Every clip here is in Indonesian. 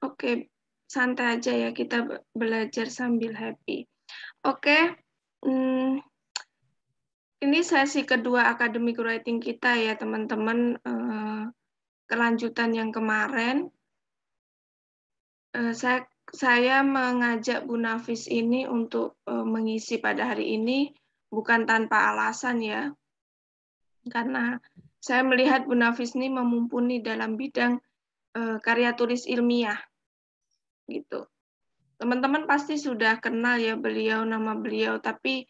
Oke, santai aja ya, kita belajar sambil happy. Oke, ini sesi kedua academic writing kita ya teman-teman, kelanjutan yang kemarin. Saya mengajak Bu Nafis ini untuk mengisi pada hari ini bukan tanpa alasan ya, karena saya melihat Bu Nafis ini memumpuni dalam bidang karya tulis ilmiah, gitu. Teman-teman pasti sudah kenal ya beliau, nama beliau, tapi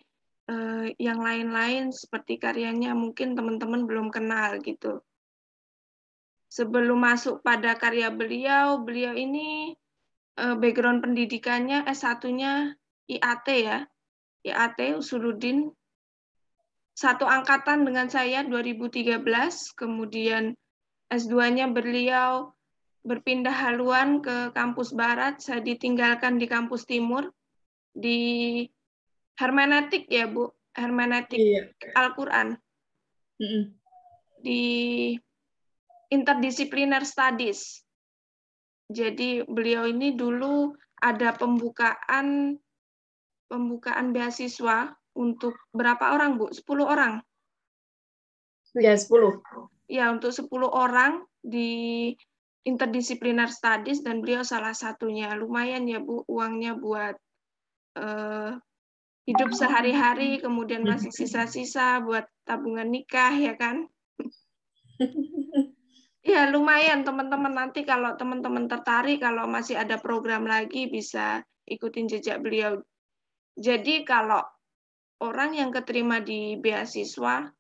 yang lain-lain seperti karyanya mungkin teman-teman belum kenal gitu. Sebelum masuk pada karya beliau, beliau ini background pendidikannya S1-nya IAT ya, IAT Usuluddin, satu angkatan dengan saya 2013, kemudian S2-nya beliau berpindah haluan ke kampus barat, saya ditinggalkan di kampus timur, di hermeneutik ya Bu, hermeneutik Al-Quran, di interdiscipliner studies. Jadi beliau ini dulu ada pembukaan beasiswa untuk berapa orang Bu? 10 orang? Ya, 10. Ya, untuk 10 orang di interdiscipliner studies dan beliau salah satunya. Lumayan ya Bu, uangnya buat hidup sehari-hari, kemudian masih sisa-sisa buat tabungan nikah, ya kan? Ya, lumayan teman-teman. Nanti kalau teman-teman tertarik, kalau masih ada program lagi, bisa ikutin jejak beliau. Jadi kalau orang yang keterima di beasiswa,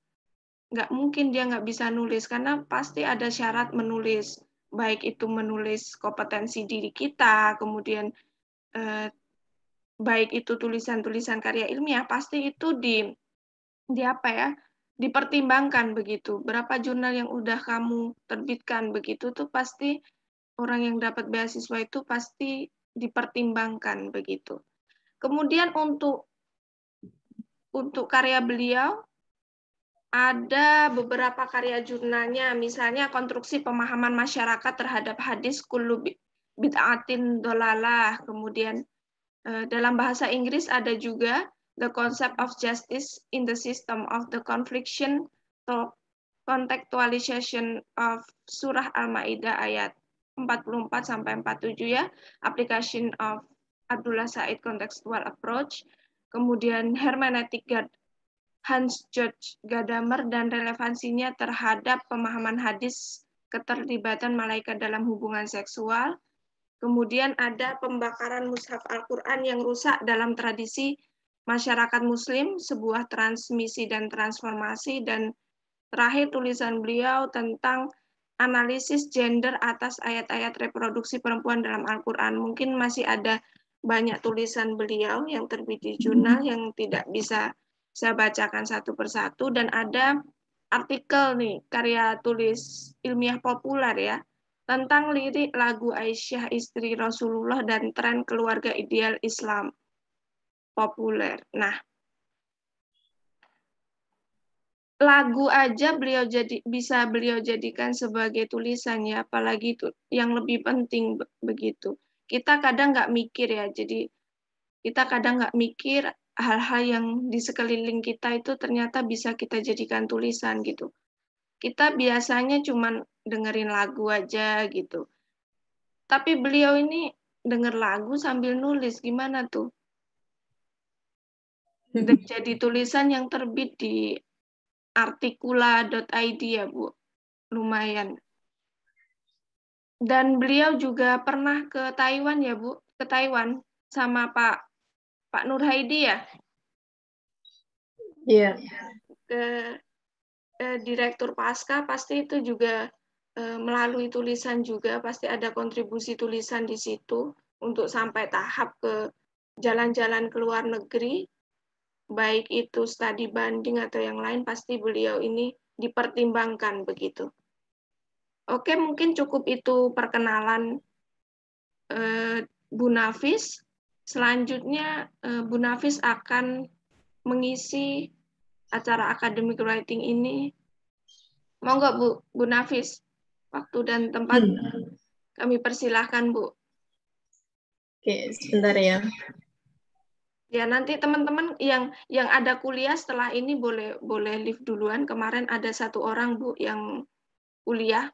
nggak mungkin dia nggak bisa nulis, karena pasti ada syarat menulis. Baik itu menulis kompetensi diri kita, kemudian baik itu tulisan-tulisan karya ilmiah, pasti itu di apa ya, dipertimbangkan begitu. Berapa jurnal yang udah kamu terbitkan begitu tuh pasti orang yang dapat beasiswa itu pasti dipertimbangkan begitu. Kemudian untuk karya beliau ada beberapa karya jurnalnya, misalnya konstruksi pemahaman masyarakat terhadap hadis kullu bid'atin dolalah. Kemudian dalam bahasa Inggris ada juga The Concept of Justice in the System of the Confliction atau Contextualization of Surah Al-Maidah ayat 44 sampai 47 ya, Application of Abdullah Said Contextual Approach. Kemudian hermeneutik Hans Georg Gadamer dan relevansinya terhadap pemahaman hadis keterlibatan malaikat dalam hubungan seksual. Kemudian ada pembakaran mushaf Al-Quran yang rusak dalam tradisi masyarakat muslim, sebuah transmisi dan transformasi. Dan terakhir tulisan beliau tentang analisis gender atas ayat-ayat reproduksi perempuan dalam Al-Quran. Mungkin masih ada banyak tulisan beliau yang terbit di jurnal yang tidak bisa saya bacakan satu persatu, dan ada artikel nih, karya tulis ilmiah populer ya, tentang lirik lagu Aisyah istri Rasulullah dan tren keluarga ideal Islam populer. Nah, lagu aja bisa beliau jadikan sebagai tulisannya, apalagi itu yang lebih penting begitu. Kita kadang nggak mikir ya, jadi kita kadang nggak mikir hal-hal yang di sekeliling kita itu ternyata bisa kita jadikan tulisan gitu. Kita biasanya cuman dengerin lagu aja gitu. Tapi beliau ini denger lagu sambil nulis, gimana tuh? Dan jadi tulisan yang terbit di artikula.id ya Bu, lumayan. Dan beliau juga pernah ke Taiwan ya Bu, ke Taiwan sama Pak Nur Haidi ya? Iya. Ke Direktur Pasca pasti itu juga melalui tulisan juga, pasti ada kontribusi tulisan di situ untuk sampai tahap ke jalan-jalan ke luar negeri, baik itu studi banding atau yang lain, pasti beliau ini dipertimbangkan begitu. Oke, mungkin cukup itu perkenalan Bu Nafis. Selanjutnya Bu Nafis akan mengisi acara academic writing ini. Mau nggak Bu Nafis? Waktu dan tempat. Kami persilahkan, Bu. Oke, sebentar ya. Ya, nanti teman-teman yang ada kuliah setelah ini boleh live duluan. Kemarin ada 1 orang, Bu, yang kuliah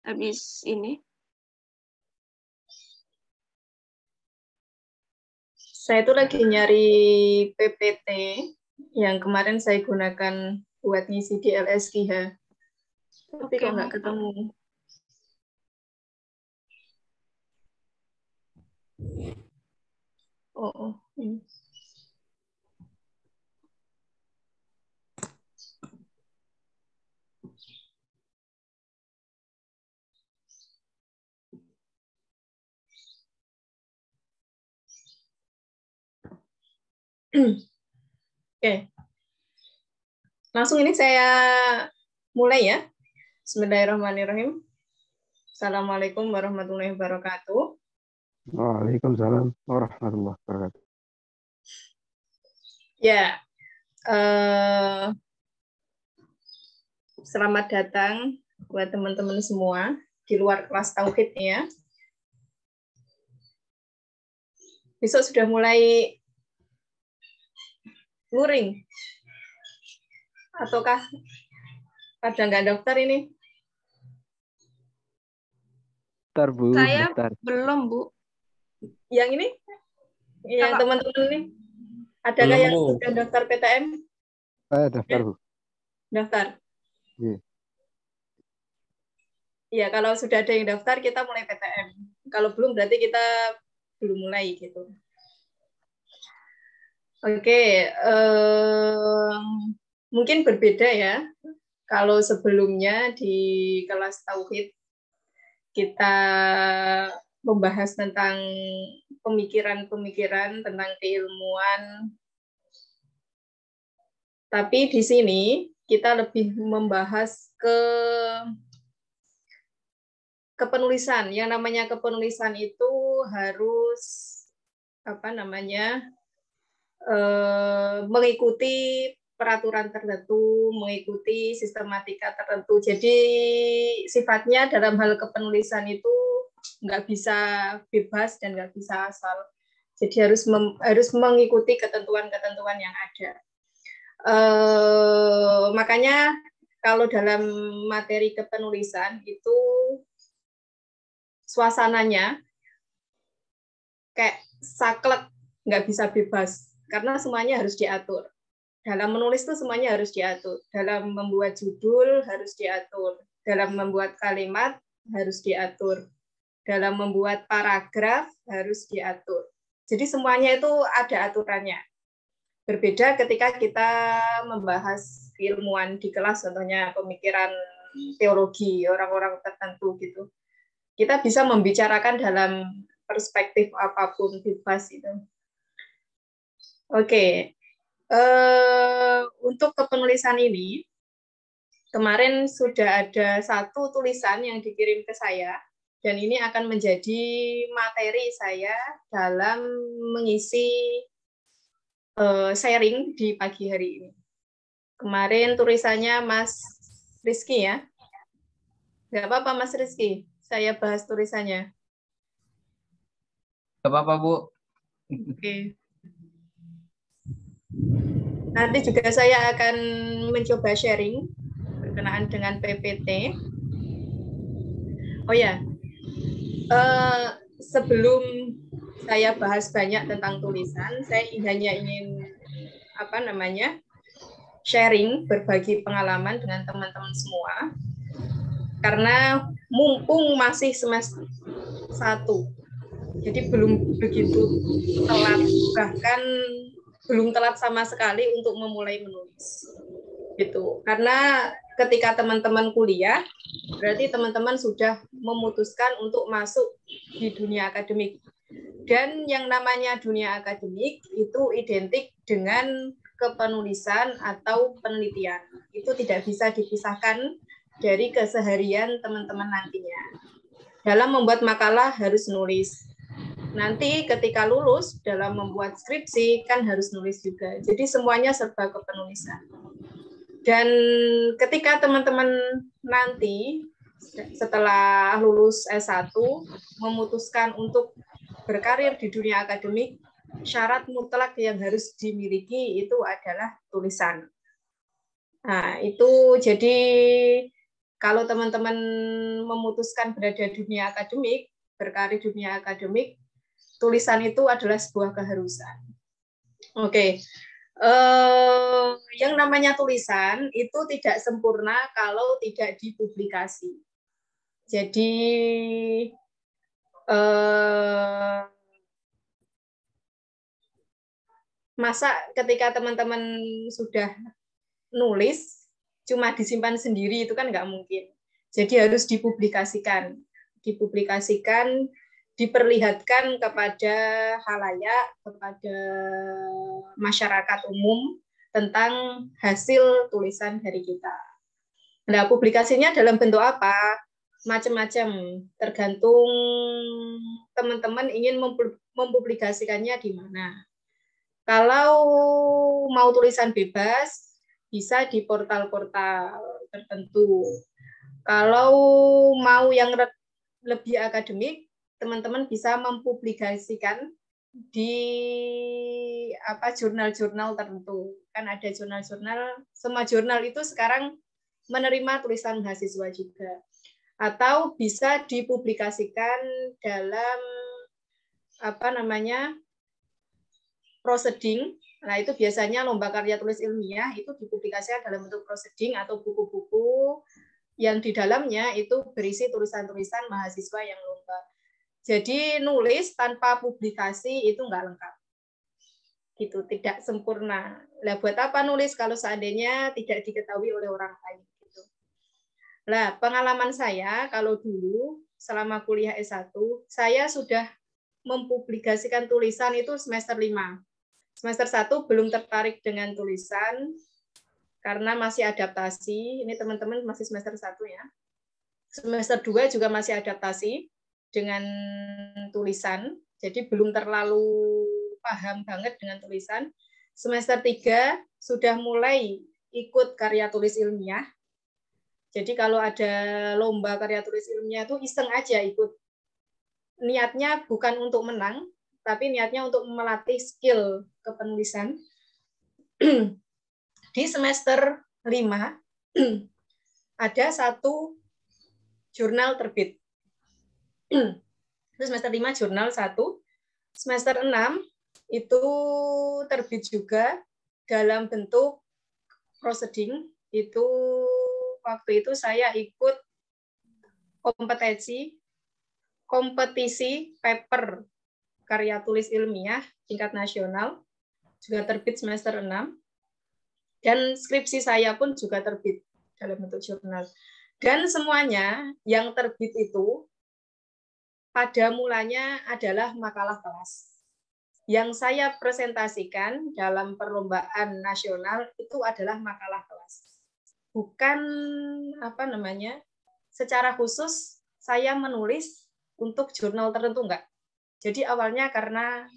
habis ini. Saya tuh lagi nyari PPT yang kemarin saya gunakan buat ngisi di LSKH. Tapi kok nggak ketemu. Oh, ini. Oke. Langsung ini saya mulai ya. Bismillahirrahmanirrahim. Assalamualaikum warahmatullahi wabarakatuh. Waalaikumsalam warahmatullahi wabarakatuh. Ya, selamat datang buat teman-teman semua di luar kelas tauhid ya. Besok sudah mulai luring, ataukah pada nggak daftar ini? Daftar, Bu. Saya Daftar. belum, Bu. Yang ini? Yang Kalau- teman-teman ini? Adakah yang sudah daftar PTM? Daftar, Bu. Daftar? Iya. Iya, kalau sudah ada yang daftar, kita mulai PTM. Kalau belum, berarti kita belum mulai gitu. Oke, mungkin berbeda ya. Kalau sebelumnya di kelas tauhid kita membahas tentang pemikiran-pemikiran tentang keilmuan. Tapi di sini kita lebih membahas kepenulisan. Yang namanya kepenulisan itu harus mengikuti peraturan tertentu, mengikuti sistematika tertentu. Jadi sifatnya dalam hal kepenulisan itu nggak bisa bebas dan nggak bisa asal. Jadi harus mengikuti ketentuan-ketentuan yang ada. Makanya kalau dalam materi kepenulisan itu suasananya kayak saklek, nggak bisa bebas karena semuanya harus diatur. Dalam menulis itu semuanya harus diatur. Dalam membuat judul harus diatur. Dalam membuat kalimat harus diatur. Dalam membuat paragraf harus diatur. Jadi semuanya itu ada aturannya. Berbeda ketika kita membahas keilmuan di kelas, contohnya pemikiran teologi orang-orang tertentu gitu. Kita bisa membicarakan dalam perspektif apapun, bebas itu. Oke. Untuk kepenulisan ini, kemarin sudah ada 1 tulisan yang dikirim ke saya, dan ini akan menjadi materi saya dalam mengisi sharing di pagi hari ini. Kemarin tulisannya Mas Rizky ya. Nggak apa-apa Mas Rizky, saya bahas tulisannya. Nggak apa-apa, Bu. Oke. Nanti juga saya akan mencoba sharing berkenaan dengan PPT. Oh ya, sebelum saya bahas banyak tentang tulisan, saya hanya ingin sharing, berbagi pengalaman dengan teman-teman semua. Karena mumpung masih semester 1, jadi belum begitu telat, bahkan belum telat sama sekali untuk memulai menulis. Gitu. Karena ketika teman-teman kuliah, berarti teman-teman sudah memutuskan untuk masuk di dunia akademik. Dan yang namanya dunia akademik itu identik dengan kepenulisan atau penelitian. Itu tidak bisa dipisahkan dari keseharian teman-teman nantinya. Dalam membuat makalah harus nulis. Nanti ketika lulus dalam membuat skripsi kan harus nulis juga. Jadi semuanya serba kepenulisan. Dan ketika teman-teman nanti setelah lulus S1 memutuskan untuk berkarir di dunia akademik, syarat mutlak yang harus dimiliki itu adalah tulisan. Nah, itu jadi kalau teman-teman memutuskan berada di dunia akademik, berkarir di dunia akademik, tulisan itu adalah sebuah keharusan. Oke. Yang namanya tulisan itu tidak sempurna kalau tidak dipublikasi. Jadi masa ketika teman-teman sudah nulis cuma disimpan sendiri itu kan nggak mungkin. Jadi harus dipublikasikan, diperlihatkan kepada khalayak, kepada masyarakat umum tentang hasil tulisan dari kita. Nah, publikasinya dalam bentuk apa? Macam-macam, tergantung teman-teman ingin mempublikasikannya di mana. Kalau mau tulisan bebas, bisa di portal-portal tertentu. Kalau mau yang lebih akademik, teman-teman bisa mempublikasikan di jurnal-jurnal tertentu. Kan ada jurnal-jurnal, semua jurnal itu sekarang menerima tulisan mahasiswa juga. Atau bisa dipublikasikan dalam proceeding. Nah, itu biasanya lomba karya tulis ilmiah itu dipublikasikan dalam bentuk proceeding atau buku-buku yang di dalamnya itu berisi tulisan-tulisan mahasiswa yang lomba. Jadi nulis tanpa publikasi itu nggak lengkap. Gitu, tidak sempurna. Lah buat apa nulis kalau seandainya tidak diketahui oleh orang lain gitu. Lah, pengalaman saya kalau dulu selama kuliah S1, saya sudah mempublikasikan tulisan itu semester 5. Semester 1 belum tertarik dengan tulisan karena masih adaptasi. Ini teman-teman masih semester 1 ya. Semester 2 juga masih adaptasi dengan tulisan. Jadi belum terlalu paham banget dengan tulisan. Semester 3 sudah mulai ikut karya tulis ilmiah. Jadi kalau ada lomba karya tulis ilmiah itu iseng aja ikut. Niatnya bukan untuk menang, tapi niatnya untuk melatih skill kepenulisan. Di semester 5 ada satu jurnal terbit. Itu semester 5 jurnal 1. Semester 6 itu terbit juga dalam bentuk proceeding. Itu waktu itu saya ikut kompetisi paper karya tulis ilmiah tingkat nasional, juga terbit semester 6. Dan skripsi saya pun juga terbit dalam bentuk jurnal. Dan semuanya yang terbit itu pada mulanya adalah makalah kelas. Yang saya presentasikan dalam perlombaan nasional itu adalah makalah kelas. Bukan secara khusus saya menulis untuk jurnal tertentu, enggak. Jadi awalnya karena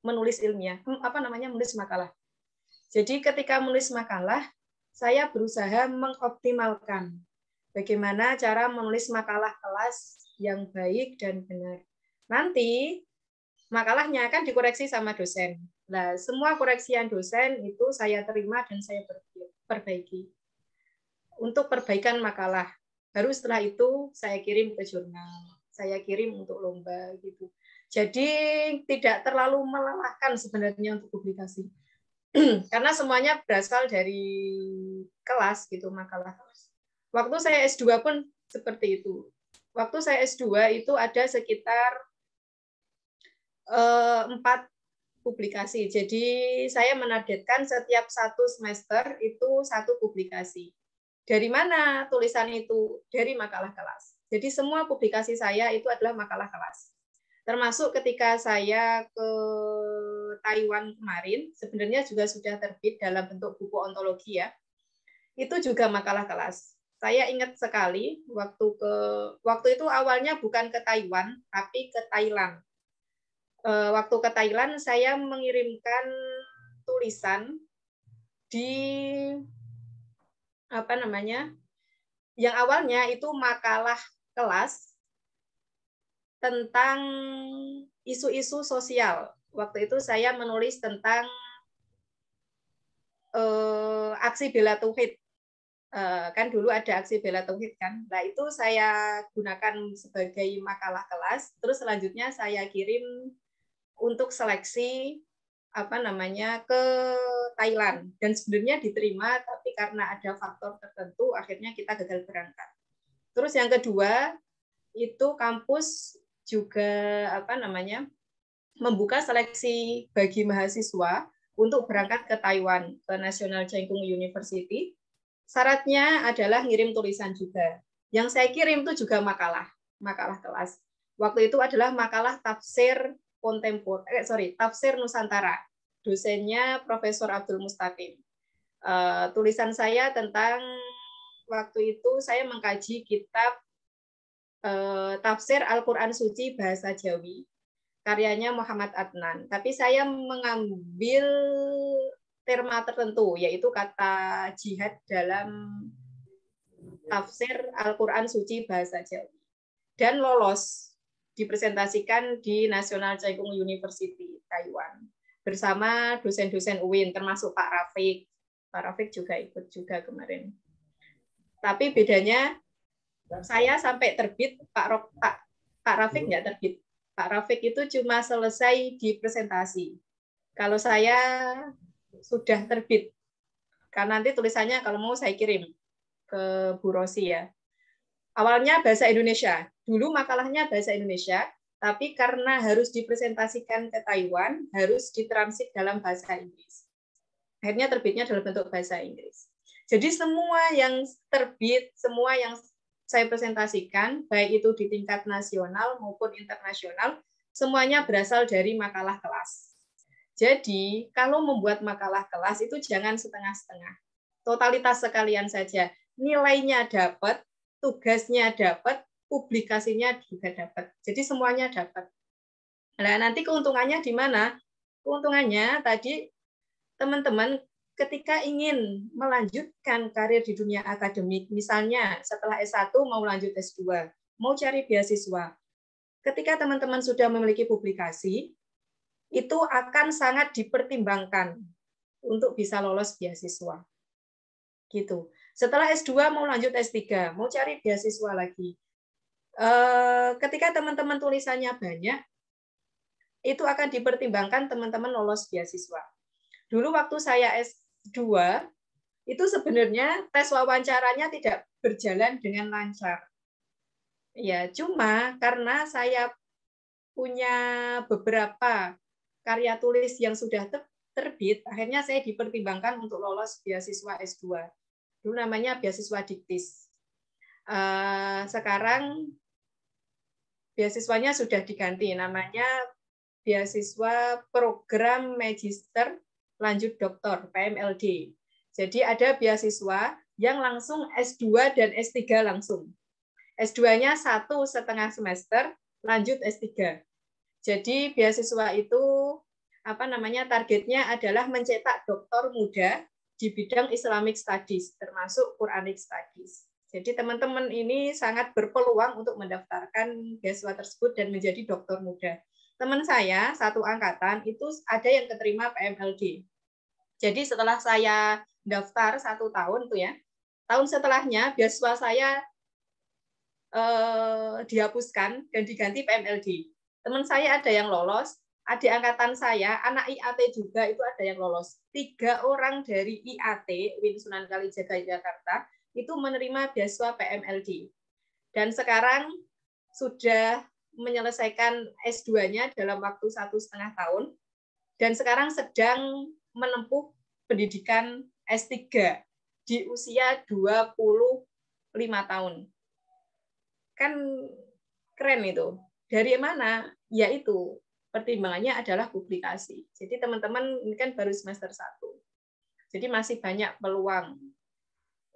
menulis ilmiah, menulis makalah. Jadi ketika menulis makalah, saya berusaha mengoptimalkan bagaimana cara menulis makalah kelas yang baik dan benar. Nanti makalahnya akan dikoreksi sama dosen. Nah, semua koreksian dosen itu saya terima dan saya perbaiki. Untuk perbaikan makalah. Baru setelah itu saya kirim ke jurnal. Saya kirim untuk lomba gitu. Jadi tidak terlalu melelahkan sebenarnya untuk publikasi. Karena semuanya berasal dari kelas gitu, makalah kelas. Waktu saya S2 pun seperti itu. Waktu saya S2 itu ada sekitar 4 publikasi. Jadi saya menargetkan setiap 1 semester itu 1 publikasi. Dari mana tulisan itu? Dari makalah kelas. Jadi semua publikasi saya itu adalah makalah kelas. Termasuk ketika saya ke Taiwan kemarin, sebenarnya juga sudah terbit dalam bentuk buku ontologi ya. Itu juga makalah kelas. Saya ingat sekali waktu itu awalnya bukan ke Taiwan, tapi ke Thailand. Waktu ke Thailand saya mengirimkan tulisan di yang awalnya itu makalah kelas tentang isu-isu sosial. Waktu itu saya menulis tentang aksi bela tauhid. Kan dulu ada aksi bela tauhid kan. Nah, itu saya gunakan sebagai makalah kelas. Terus selanjutnya saya kirim untuk seleksi ke Thailand, dan sebenarnya diterima, tapi karena ada faktor tertentu akhirnya kita gagal berangkat. Terus yang kedua itu kampus juga membuka seleksi bagi mahasiswa untuk berangkat ke Taiwan, ke National Cheng Kung University. Syaratnya adalah ngirim tulisan juga. Yang saya kirim itu juga makalah kelas. Waktu itu adalah makalah tafsir tafsir Nusantara. Dosennya Profesor Abdul Mustaqim. Tulisan saya tentang waktu itu saya mengkaji kitab tafsir Al-Quran Suci bahasa Jawi, karyanya Muhammad Adnan. Tapi saya mengambil terma tertentu, yaitu kata jihad dalam tafsir Al-Quran Suci bahasa Jawi. Dan lolos, dipresentasikan di National Cheng Kung University, Taiwan. Bersama dosen-dosen UIN, termasuk Pak Rafiq. Pak Rafiq juga ikut juga kemarin. Tapi bedanya, saya sampai terbit, Pak Rafiq nggak terbit. Pak Rafiq itu cuma selesai di presentasi. Kalau saya sudah terbit. Karena nanti tulisannya kalau mau saya kirim ke Bu Rosi ya. Awalnya bahasa Indonesia. Dulu makalahnya bahasa Indonesia, tapi karena harus dipresentasikan ke Taiwan, harus ditranslate dalam bahasa Inggris. Akhirnya terbitnya dalam bentuk bahasa Inggris. Jadi semua yang terbit, semua yang saya presentasikan, baik itu di tingkat nasional maupun internasional, semuanya berasal dari makalah kelas. Jadi, kalau membuat makalah kelas itu jangan setengah-setengah. Totalitas sekalian saja. Nilainya dapat, tugasnya dapat, publikasinya juga dapat. Jadi semuanya dapat. Nah, nanti keuntungannya di mana? Keuntungannya tadi teman-teman ketika ingin melanjutkan karir di dunia akademik, misalnya setelah S1 mau lanjut S2, mau cari beasiswa. Ketika teman-teman sudah memiliki publikasi, itu akan sangat dipertimbangkan untuk bisa lolos beasiswa. Gitu. Setelah S2 mau lanjut S3, mau cari beasiswa lagi. Ketika teman-teman tulisannya banyak, itu akan dipertimbangkan teman-teman lolos beasiswa. Dulu waktu saya S2, itu sebenarnya tes wawancaranya tidak berjalan dengan lancar. Ya, cuma karena saya punya beberapa karya tulis yang sudah terbit, akhirnya saya dipertimbangkan untuk lolos beasiswa S2. Dulu namanya beasiswa Diktis. Sekarang beasiswanya sudah diganti, namanya beasiswa Program Magister Lanjut Doktor, PMLD. Jadi ada beasiswa yang langsung S2 dan S3 langsung. S2-nya 1,5 semester, lanjut S3. Jadi beasiswa itu targetnya adalah mencetak doktor muda di bidang Islamic Studies, termasuk Quranic Studies. Jadi teman-teman ini sangat berpeluang untuk mendaftarkan beasiswa tersebut dan menjadi doktor muda. Teman saya, satu angkatan, itu ada yang keterima PMLD. Jadi setelah saya daftar 1 tahun tuh ya, tahun setelahnya beasiswa saya dihapuskan dan diganti PMLD. Teman saya ada yang lolos, adik angkatan saya, anak IAT juga itu ada yang lolos. 3 orang dari IAT, UIN Sunan Kalijaga Jakarta, itu menerima beasiswa PMLD. Dan sekarang sudah menyelesaikan S2-nya dalam waktu 1,5 tahun, dan sekarang sedang menempuh pendidikan S3 di usia 25 tahun. Kan keren itu. Dari mana? Yaitu pertimbangannya adalah publikasi. Jadi teman-teman ini kan baru semester 1. Jadi masih banyak peluang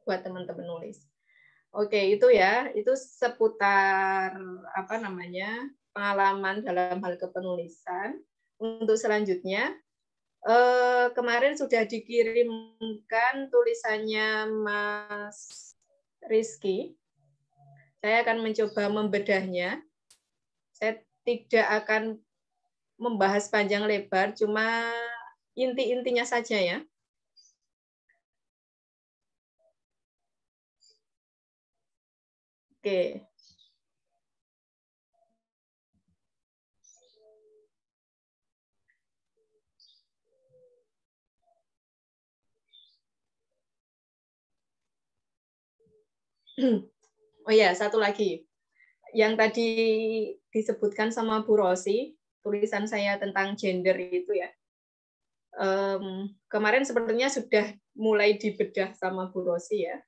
buat teman-teman nulis. Oke, itu ya. Itu seputar pengalaman dalam hal kepenulisan. Untuk selanjutnya, kemarin sudah dikirimkan tulisannya Mas Rizky. Saya akan mencoba membedahnya. Saya tidak akan membahas panjang lebar, cuma inti-intinya saja ya. Oke. Oh ya, satu lagi. Yang tadi disebutkan sama Bu Rosi, tulisan saya tentang gender itu ya. Kemarin sepertinya sudah mulai dibedah sama Bu Rosi ya.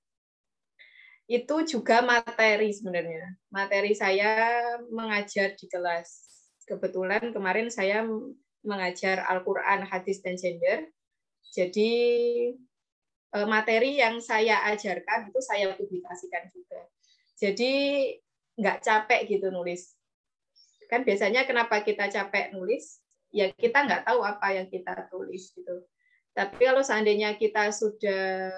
Itu juga materi sebenarnya. Materi saya mengajar di kelas. Kebetulan kemarin saya mengajar Al-Quran, Hadis, dan Gender. Jadi materi yang saya ajarkan itu saya publikasikan juga. Jadi nggak capek gitu nulis. Kan biasanya kenapa kita capek nulis? Ya kita nggak tahu apa yang kita tulis gitu. Tapi kalau seandainya kita sudah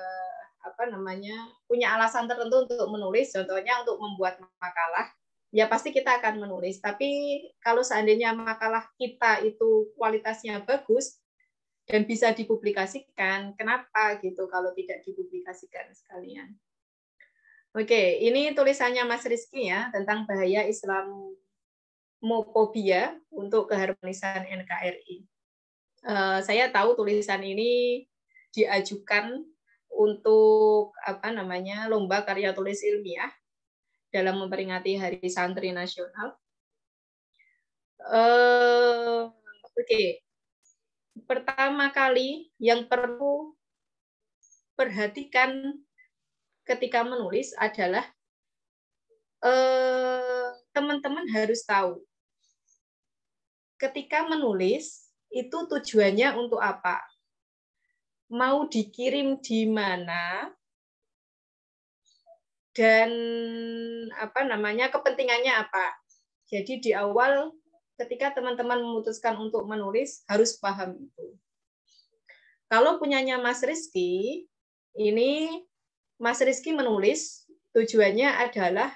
punya alasan tertentu untuk menulis, contohnya untuk membuat makalah, ya pasti kita akan menulis. Tapi kalau seandainya makalah kita itu kualitasnya bagus dan bisa dipublikasikan, kenapa gitu kalau tidak dipublikasikan sekalian? Oke, ini tulisannya Mas Rizky ya tentang bahaya Islamofobia untuk keharmonisan NKRI. Saya tahu tulisan ini diajukan untuk lomba karya tulis ilmiah dalam memperingati Hari Santri Nasional. Oke. Pertama kali yang perlu perhatikan ketika menulis adalah teman-teman harus tahu ketika menulis itu tujuannya untuk apa, mau dikirim di mana, dan kepentingannya apa. Jadi di awal ketika teman-teman memutuskan untuk menulis harus paham itu. Kalau punyanya Mas Rizky, ini Mas Rizky menulis tujuannya adalah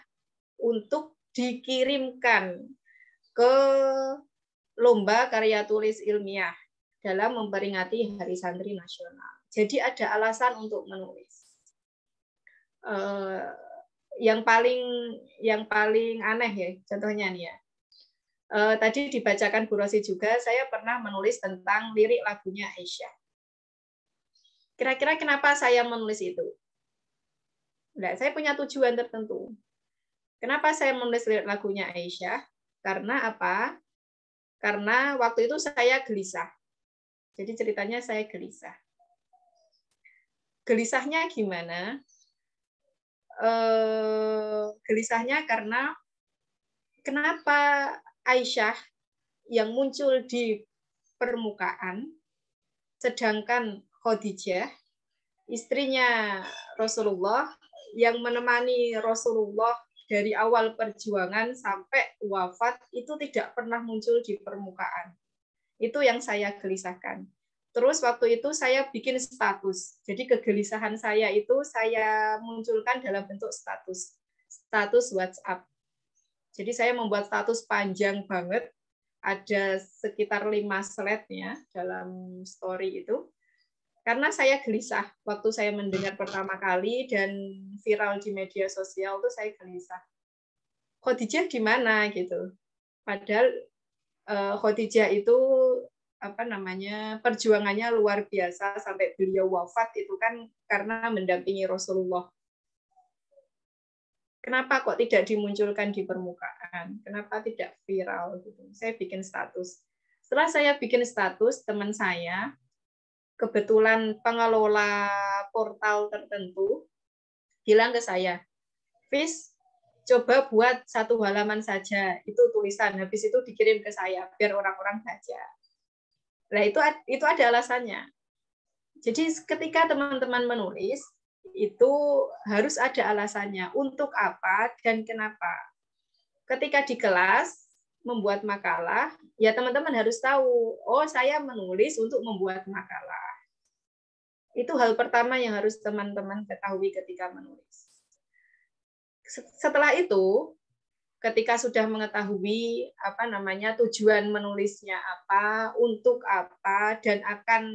untuk dikirimkan ke lomba karya tulis ilmiah dalam memperingati Hari Santri Nasional. Jadi ada alasan untuk menulis. Yang paling aneh ya, contohnya nih ya. Tadi dibacakan Bu Rosi juga, saya pernah menulis tentang lirik lagunya Aisyah. Kira-kira kenapa saya menulis itu? Nah, saya punya tujuan tertentu. Kenapa saya menulis lirik lagunya Aisyah? Karena apa? Karena waktu itu saya gelisah. Jadi ceritanya saya gelisah. Gelisahnya gimana? Gelisahnya karena kenapa Aisyah yang muncul di permukaan, sedangkan Khadijah, istrinya Rasulullah, yang menemani Rasulullah dari awal perjuangan sampai wafat, itu tidak pernah muncul di permukaan. Itu yang saya gelisahkan. Terus waktu itu saya bikin status. Jadi kegelisahan saya itu saya munculkan dalam bentuk status WhatsApp. Jadi saya membuat status panjang banget, ada sekitar 5 slide-nya dalam story itu. Karena saya gelisah waktu saya mendengar pertama kali dan viral di media sosial itu saya gelisah. Khadijah di mana gitu. Padahal Khadijah itu perjuangannya luar biasa sampai beliau wafat itu kan karena mendampingi Rasulullah. Kenapa kok tidak dimunculkan di permukaan? Kenapa tidak viral gitu? Saya bikin status. Setelah saya bikin status, teman saya kebetulan pengelola portal tertentu bilang ke saya, "Fis, coba buat 1 halaman saja, itu tulisan, habis itu dikirim ke saya biar orang-orang baca." Nah, itu ada alasannya. Jadi ketika teman-teman menulis, itu harus ada alasannya. Untuk apa dan kenapa. Ketika di kelas membuat makalah, ya teman-teman harus tahu, oh saya menulis untuk membuat makalah. Itu hal pertama yang harus teman-teman ketahui ketika menulis. Setelah itu, ketika sudah mengetahui tujuan menulisnya apa, untuk apa, dan akan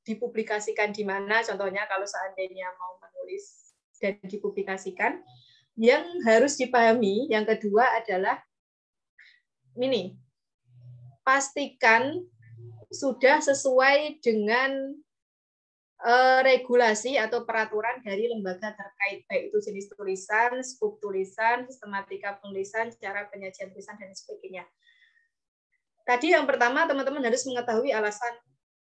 dipublikasikan di mana, contohnya kalau seandainya mau menulis dan dipublikasikan, yang harus dipahami, yang kedua adalah ini, pastikan sudah sesuai dengan regulasi atau peraturan dari lembaga terkait, baik itu jenis tulisan, skop tulisan, sistematika penulisan, cara penyajian tulisan, dan sebagainya. Tadi yang pertama, teman-teman harus mengetahui alasan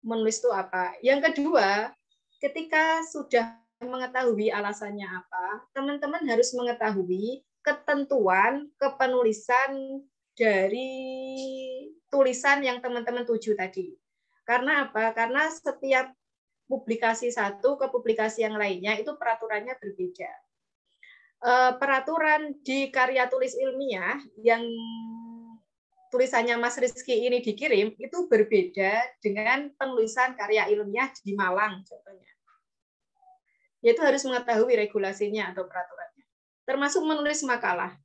menulis itu apa. Yang kedua, ketika sudah mengetahui alasannya apa, teman-teman harus mengetahui ketentuan kepenulisan dari tulisan yang teman-teman tuju tadi. Karena apa? Karena setiap publikasi satu ke publikasi yang lainnya itu peraturannya berbeda. Peraturan di karya tulis ilmiah yang tulisannya Mas Rizky ini dikirim itu berbeda dengan penulisan karya ilmiah di Malang contohnya. Yaitu harus mengetahui regulasinya atau peraturannya. Termasuk menulis makalah.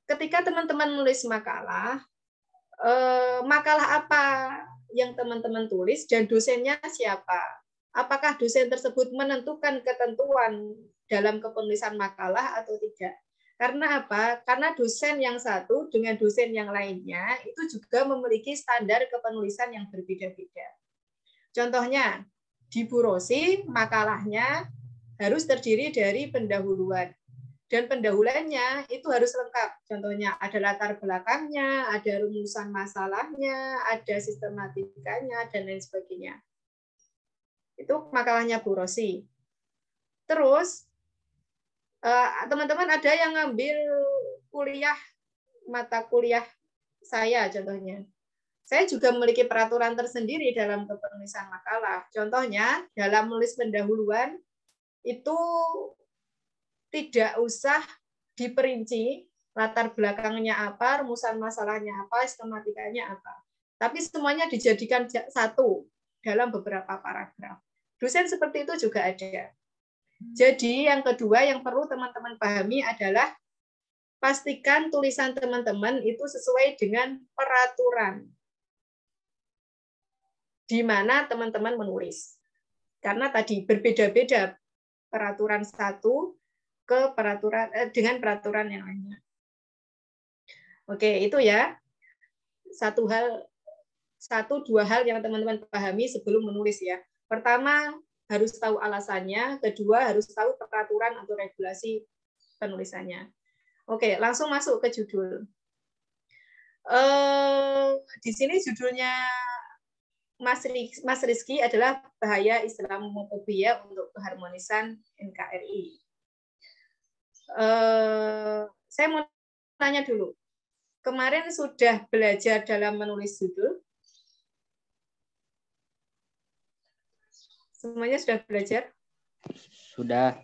Ketika teman-teman menulis makalah, makalah apa yang teman-teman tulis dan dosennya siapa? Apakah dosen tersebut menentukan ketentuan dalam kepenulisan makalah atau tidak? Karena apa? Karena dosen yang satu dengan dosen yang lainnya itu juga memiliki standar kepenulisan yang berbeda-beda. Contohnya, di Burosi makalahnya harus terdiri dari pendahuluan. Dan pendahuluannya itu harus lengkap. Contohnya ada latar belakangnya, ada rumusan masalahnya, ada sistematikanya, dan lain sebagainya. Itu makalahnya Bu Rosi. Terus teman-teman ada yang ngambil mata kuliah saya contohnya. Saya juga memiliki peraturan tersendiri dalam kepenulisan makalah. Contohnya dalam menulis pendahuluan itu tidak usah diperinci latar belakangnya apa, rumusan masalahnya apa, sistematikanya apa. Tapi semuanya dijadikan satu dalam beberapa paragraf. Dosen seperti itu juga ada. Jadi yang kedua yang perlu teman-teman pahami adalah pastikan tulisan teman-teman itu sesuai dengan peraturan di mana teman-teman menulis. Karena tadi berbeda-beda peraturan satu ke peraturan dengan peraturan yang lainnya. Oke, itu ya. Dua hal yang teman-teman pahami sebelum menulis ya. Pertama, harus tahu alasannya. Kedua, harus tahu peraturan atau regulasi penulisannya. Oke, langsung masuk ke judul. Di sini judulnya Mas Rizky adalah Bahaya Islamofobia untuk Keharmonisan NKRI. Saya mau tanya dulu. Kemarin sudah belajar dalam menulis judul? Semuanya sudah belajar? Sudah.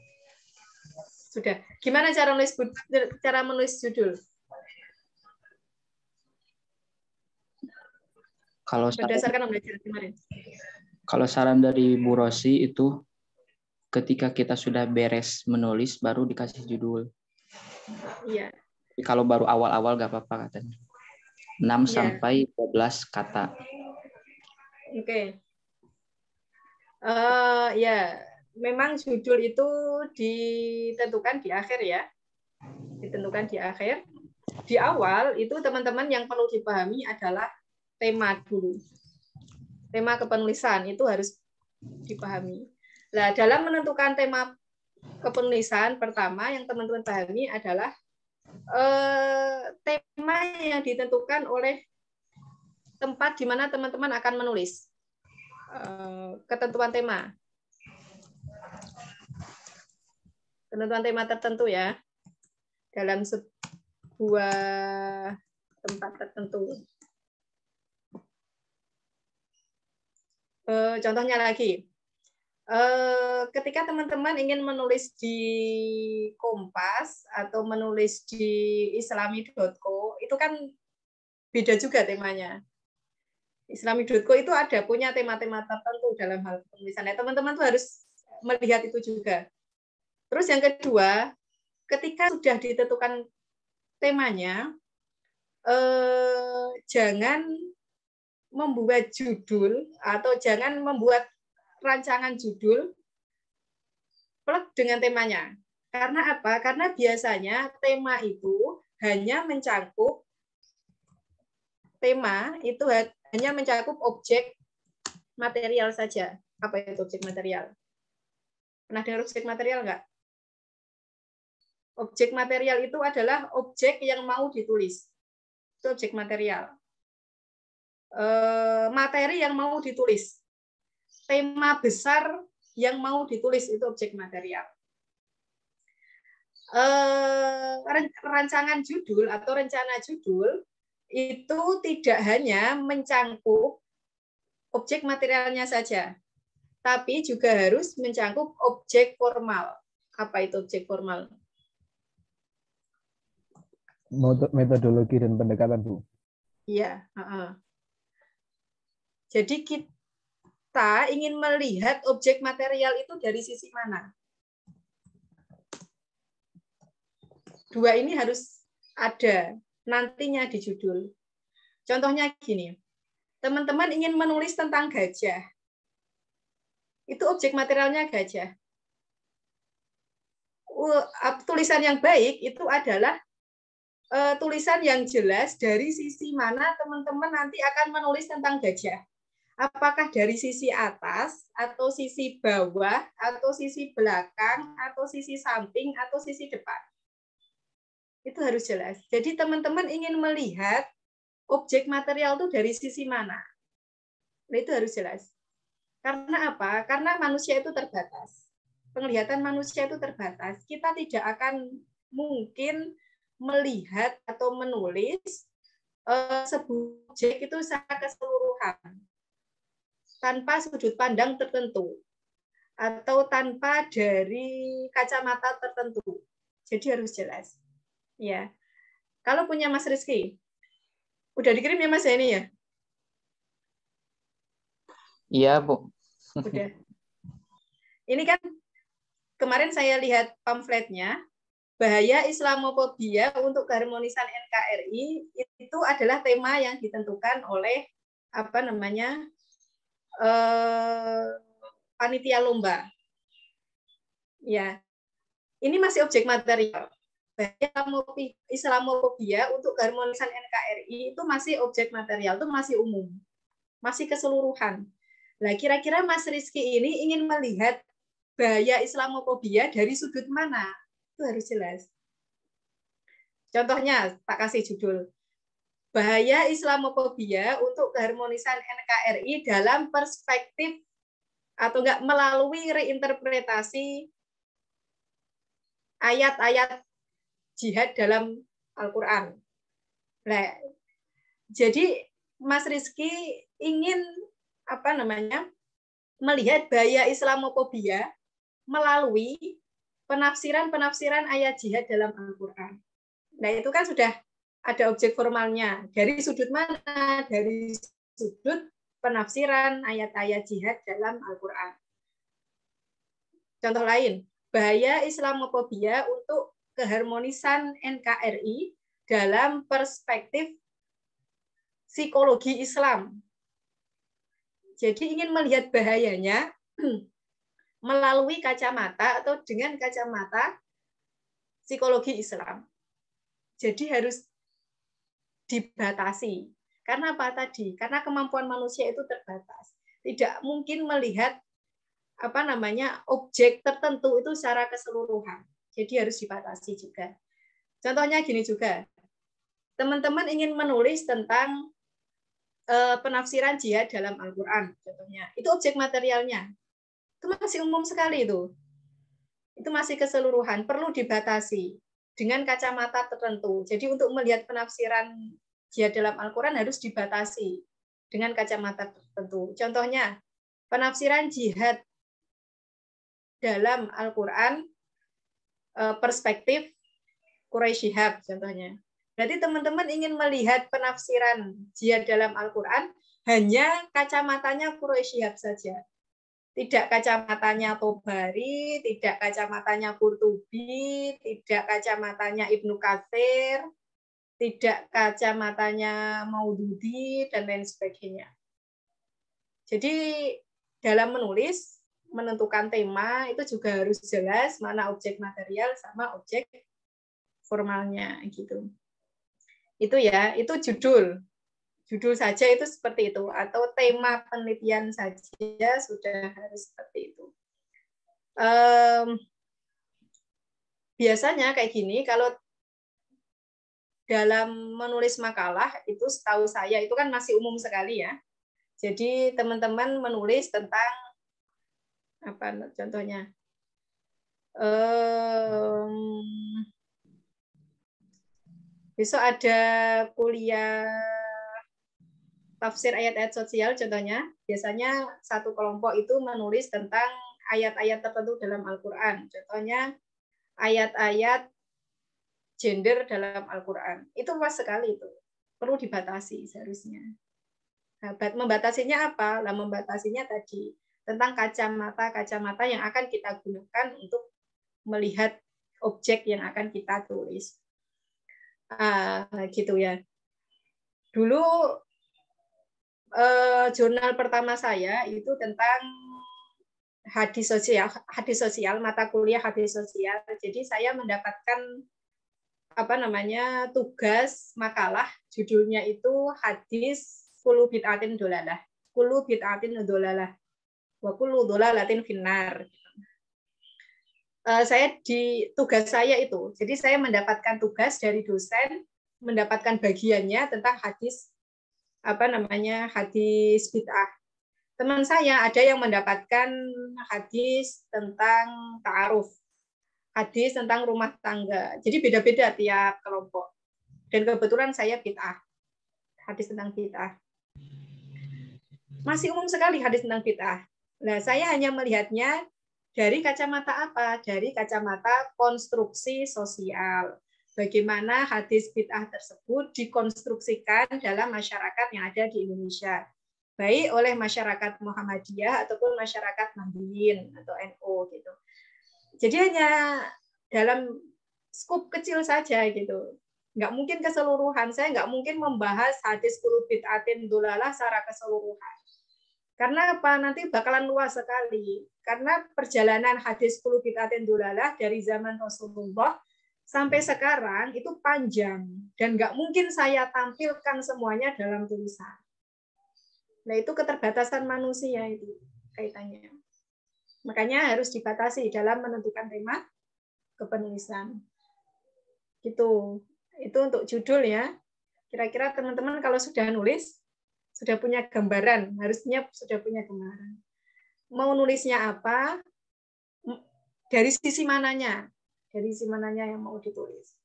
Sudah. Gimana cara menulis judul? Berdasarkan pembelajaran kemarin. Kalau saran dari Bu Rosi itu ketika kita sudah beres menulis baru dikasih judul. Iya. Kalau baru awal-awal nggak apa-apa katanya. 6 sampai 12 kata. Oke. Ya, memang judul itu ditentukan di akhir ya. Ditentukan di akhir. Di awal itu teman-teman yang perlu dipahami adalah tema dulu. Tema kepenulisan itu harus dipahami. Nah, dalam menentukan tema kepenulisan pertama yang teman-teman pahami adalah tema yang ditentukan oleh tempat di mana teman-teman akan menulis. Ketentuan tema. Ketentuan tema tertentu ya. Dalam sebuah tempat tertentu. Contohnya lagi. Ketika teman-teman ingin menulis di Kompas atau menulis di islami.co, itu kan beda juga temanya. Islami.co itu punya tema-tema tertentu dalam hal penulisannya. Teman-teman tuh harus melihat itu juga. Terus yang kedua, ketika sudah ditentukan temanya, jangan membuat judul atau jangan membuat rancangan judul plek dengan temanya. Karena apa? Karena biasanya tema itu hanya mencakup objek material saja. Apa itu objek material? Pernah dengar objek material nggak? Objek material itu adalah objek yang mau ditulis. Itu objek material. Materi yang mau ditulis. Tema besar yang mau ditulis itu objek material. Rancangan judul atau rencana judul itu tidak hanya mencangkup objek materialnya saja, tapi juga harus mencangkup objek formal. Apa itu objek formal? Metodologi dan pendekatan, Bu. Iya. Jadi kita ingin melihat objek material itu dari sisi mana? Dua ini harus ada nantinya di judul. Contohnya gini, teman-teman ingin menulis tentang gajah. Itu objek materialnya gajah. Tulisan yang baik itu adalah tulisan yang jelas dari sisi mana teman-teman nanti akan menulis tentang gajah. Apakah dari sisi atas, atau sisi bawah, atau sisi belakang, atau sisi samping, atau sisi depan. Itu harus jelas. Jadi teman-teman ingin melihat objek material itu dari sisi mana. Nah, itu harus jelas. Karena apa? Karena manusia itu terbatas. Penglihatan manusia itu terbatas. Kita tidak akan mungkin melihat atau menulis sebuah objek itu secara keseluruhan tanpa sudut pandang tertentu atau tanpa dari kacamata tertentu. Jadi harus jelas. Ya. Kalau punya Mas Rizky, udah dikirim ya Mas ya ini ya? Iya, Bu. Udah. Ini kan kemarin saya lihat pamfletnya, bahaya Islamofobia untuk keharmonisan NKRI itu adalah tema yang ditentukan oleh panitia lomba. Ya, ini masih objek material. Bahaya Islamofobia untuk keharmonisan NKRI itu masih objek material, itu masih umum, masih keseluruhan. Nah, kira-kira Mas Rizky ini ingin melihat bahaya Islamofobia dari sudut mana? Itu harus jelas. Contohnya, tak kasih judul. Bahaya Islamofobia untuk keharmonisan NKRI dalam perspektif atau enggak melalui reinterpretasi ayat-ayat jihad dalam Al-Quran. Nah, jadi Mas Rizky ingin melihat bahaya Islamofobia melalui penafsiran ayat jihad dalam Al-Quran. Nah, itu kan sudah ada objek formalnya. Dari sudut mana? Dari sudut penafsiran ayat-ayat jihad dalam Al-Quran. Contoh lain, bahaya Islamofobia untuk keharmonisan NKRI dalam perspektif psikologi Islam. Jadi ingin melihat bahayanya melalui kacamata atau dengan kacamata psikologi Islam. Jadi harus dibatasi. Karena apa tadi? Karena kemampuan manusia itu terbatas. Tidak mungkin melihat objek tertentu itu secara keseluruhan. Jadi harus dibatasi juga. Contohnya gini juga. Teman-teman ingin menulis tentang penafsiran jihad dalam Al-Quran, contohnya. Itu objek materialnya. Itu masih umum sekali itu. Itu masih keseluruhan. Perlu dibatasi dengan kacamata tertentu. Jadi untuk melihat penafsiran jihad dalam Al-Quran harus dibatasi dengan kacamata tertentu. Contohnya, penafsiran jihad dalam Al-Quran perspektif Quraisy Shihab contohnya. Berarti teman-teman ingin melihat penafsiran jihad dalam Al-Quran hanya kacamatanya Quraisy Shihab saja. tidak kacamatanya Tobari, tidak kacamatanya Qurtubi, tidak kacamatanya Ibnu Katsir, tidak kacamatanya Maududi, dan lain sebagainya. Jadi dalam menulis, menentukan tema itu juga harus jelas mana objek material sama objek formalnya gitu. Itu ya, itu judul. Judul saja itu seperti itu, atau tema penelitian saja sudah harus seperti itu. Biasanya kayak gini, kalau dalam menulis makalah itu setahu saya itu kan masih umum sekali ya. Jadi teman-teman menulis tentang apa contohnya? Besok ada kuliah tafsir ayat-ayat sosial contohnya, biasanya satu kelompok itu menulis tentang ayat-ayat tertentu dalam Al-Quran. Contohnya ayat-ayat gender dalam Al-Quran. Itu luas sekali itu. Perlu dibatasi seharusnya. Nah, membatasinya apa? Lah membatasinya tadi tentang kacamata yang akan kita gunakan untuk melihat objek yang akan kita tulis. Gitu ya. Dulu jurnal pertama saya itu tentang hadis sosial, mata kuliah hadis sosial. Jadi saya mendapatkan tugas makalah, judulnya itu hadis kullu bid'atin dolalah. Kullu bid'atin dolalah. Wa kullu dolalatin finnar. Tugas saya itu. Jadi saya mendapatkan tugas dari dosen, mendapatkan bagiannya tentang hadis hadis bid'ah. Teman saya ada yang mendapatkan hadis tentang ta'aruf, hadis tentang rumah tangga. Jadi beda-beda tiap kelompok. Dan kebetulan saya bid'ah, hadis tentang bid'ah. Masih umum sekali hadis tentang bid'ah. Nah, saya hanya melihatnya dari kacamata apa? Dari kacamata konstruksi sosial. Bagaimana hadis bid'ah tersebut dikonstruksikan dalam masyarakat yang ada di Indonesia, baik oleh masyarakat Muhammadiyah ataupun masyarakat Nahdliyin atau NU gitu. Jadi hanya dalam skup kecil saja gitu. Nggak mungkin keseluruhan. Saya nggak mungkin membahas hadis kullu bid'atin dolalah secara keseluruhan. Karena apa? Nanti bakalan luas sekali. Karena perjalanan hadis kullu bid'atin dolalah dari zaman Rasulullah sampai sekarang itu panjang. Dan nggak mungkin saya tampilkan semuanya dalam tulisan. Nah, itu keterbatasan manusia itu kaitannya. Makanya harus dibatasi dalam menentukan tema kepenulisan. Gitu. Itu untuk judul ya. Kira-kira teman-teman kalau sudah nulis, sudah punya gambaran, harusnya sudah punya gambaran. Mau nulisnya apa? Dari sisi mananya? Dari sisi mananya yang mau ditulis.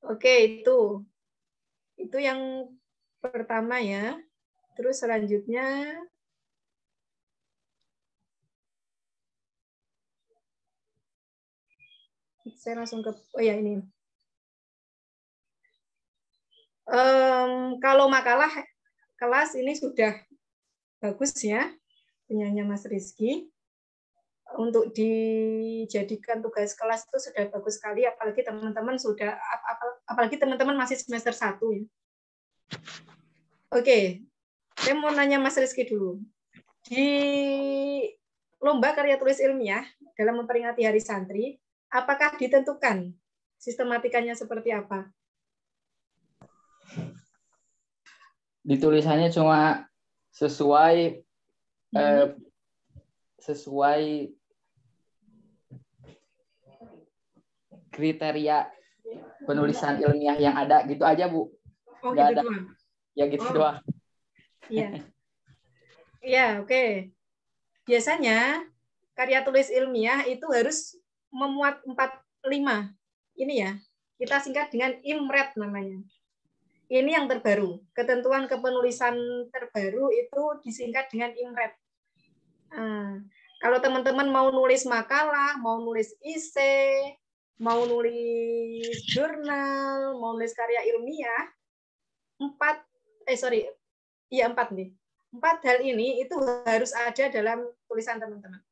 Oke, itu. Itu yang pertama ya. Terus selanjutnya saya langsung ke ini. Kalau makalah kelas ini sudah bagus ya, punyanya Mas Rizky. Untuk dijadikan tugas kelas itu sudah bagus sekali, apalagi teman-teman masih semester 1 ya. Oke, saya mau nanya Mas Rizky dulu. Di lomba karya tulis ilmiah dalam memperingati Hari Santri, apakah ditentukan sistematikanya seperti apa? Ditulisannya cuma sesuai kriteria penulisan ilmiah yang ada gitu aja, Bu. Oh, nggak gitu ada doang. ya gitu doang. Iya. Iya, oke. Biasanya karya tulis ilmiah itu harus memuat 4-5. Ini ya, kita singkat dengan IMRED namanya. Ini yang terbaru. Ketentuan kepenulisan terbaru itu disingkat dengan IMRED. Kalau teman-teman mau nulis makalah, mau nulis esai, mau nulis jurnal, mau nulis karya ilmiah, 4 nih. 4 hal ini itu harus ada dalam tulisan teman-teman.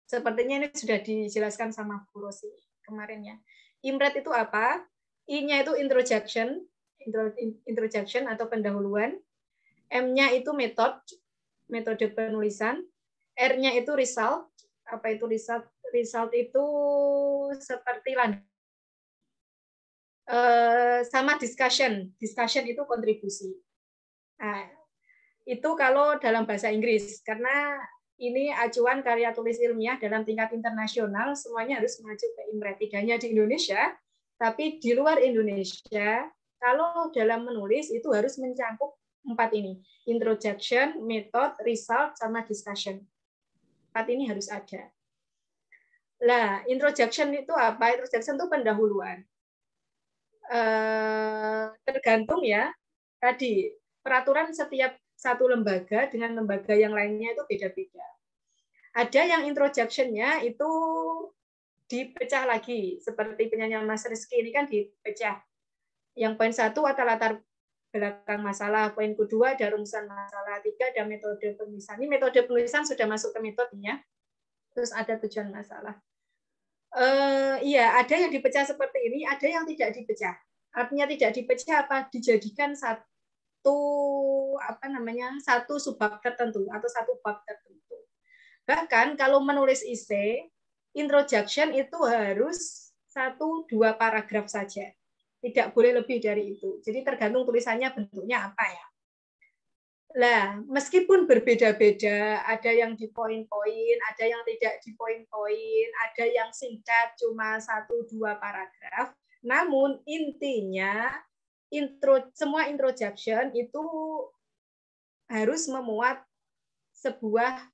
Sepertinya ini sudah dijelaskan sama Bu Rosi kemarin ya. IMRET itu apa? I-nya itu introduction atau pendahuluan. M-nya itu metode penulisan. R-nya itu result. Apa itu result? Result itu seperti sama discussion. Discussion itu kontribusi. Nah, itu kalau dalam bahasa Inggris, karena ini acuan karya tulis ilmiah dalam tingkat internasional, semuanya harus mengacu ke IMRET. Tidak hanya di Indonesia, tapi di luar Indonesia, kalau dalam menulis itu harus mencakup 4 ini. Introduction, method, result, sama discussion. 4 ini harus ada. Nah, introduction itu apa? Introduction itu pendahuluan. Tergantung ya, tadi peraturan setiap satu lembaga dengan lembaga yang lainnya itu beda-beda. Ada yang introduction-nya itu dipecah lagi, seperti penyanyi Mas Rizky ini kan dipecah. Yang poin 1 ada latar belakang masalah, poin kedua ada rumusan masalah, 3 ada metode penulisan. Ini metode penulisan sudah masuk ke metodenya. Terus ada tujuan masalah. Iya, ada yang dipecah seperti ini, ada yang tidak dipecah. Artinya tidak dipecah apa? Dijadikan satu subbab tertentu atau satu bab tertentu. Bahkan kalau menulis essay, introduction itu harus 1-2 paragraf saja. Tidak boleh lebih dari itu. Jadi tergantung tulisannya bentuknya apa ya. Lah, meskipun berbeda-beda, ada yang di poin-poin, ada yang tidak di poin-poin, ada yang singkat cuma 1-2 paragraf, namun intinya semua introduction itu harus memuat sebuah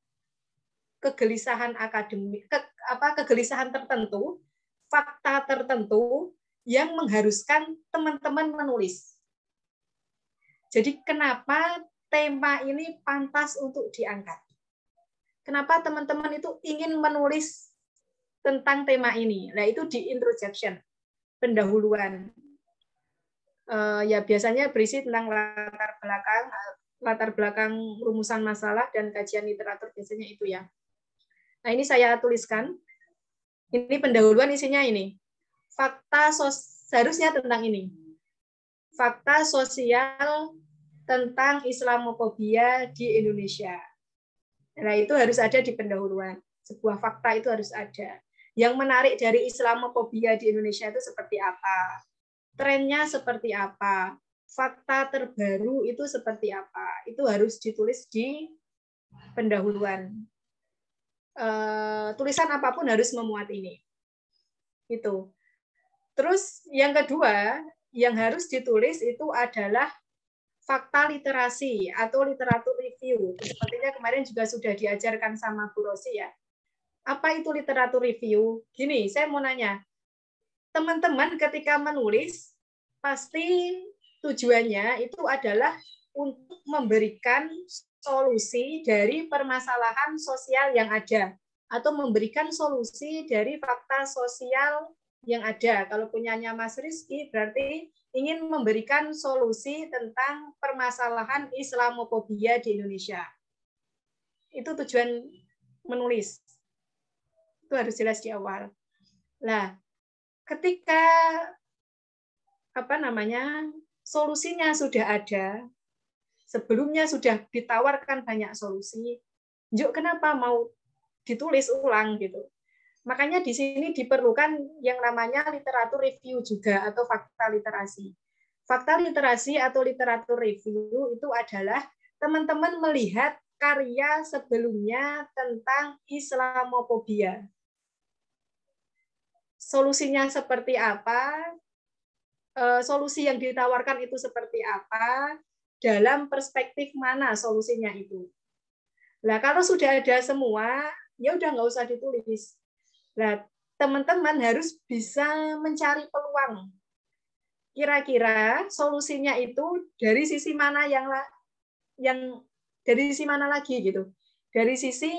kegelisahan akademik, kegelisahan tertentu, fakta tertentu yang mengharuskan teman-teman menulis. Jadi kenapa tema ini pantas untuk diangkat? Kenapa teman-teman itu ingin menulis tentang tema ini? Nah, itu di introduction, pendahuluan. Ya biasanya berisi tentang latar belakang rumusan masalah dan kajian literatur, biasanya itu ya. Nah, ini saya tuliskan. Ini pendahuluan, isinya ini. Seharusnya tentang ini. Fakta sosial tentang Islamofobia di Indonesia. Nah, itu harus ada di pendahuluan. Sebuah fakta itu harus ada. Yang menarik dari Islamofobia di Indonesia itu seperti apa? Trennya seperti apa? Fakta terbaru itu seperti apa? Itu harus ditulis di pendahuluan. Tulisan apapun harus memuat ini. Itu. Terus yang kedua, yang harus ditulis itu adalah fakta literasi atau literatur review. Sepertinya kemarin juga sudah diajarkan sama Bu Rosi ya. Apa itu literatur review? Gini, saya mau nanya. Teman-teman ketika menulis, pasti tujuannya itu adalah untuk memberikan solusi dari permasalahan sosial yang ada. Atau memberikan solusi dari fakta sosial yang ada. Kalau punyanya Mas Rizky, berarti ingin memberikan solusi tentang permasalahan Islamofobia di Indonesia. Itu tujuan menulis. Itu harus jelas di awal. Nah, ketika solusinya sudah ada, sebelumnya sudah ditawarkan banyak solusi, yuk kenapa mau ditulis ulang gitu. Makanya di sini diperlukan yang namanya literatur review juga atau fakta literasi. Fakta literasi atau literatur review itu adalah teman-teman melihat karya sebelumnya tentang Islamofobia. Solusinya seperti apa? Solusi yang ditawarkan itu seperti apa? Dalam perspektif mana solusinya itu? Nah, kalau sudah ada semua, ya udah nggak usah ditulis. Nah, teman-teman harus bisa mencari peluang. Kira-kira solusinya itu dari sisi mana yang dari sisi mana lagi gitu. Dari sisi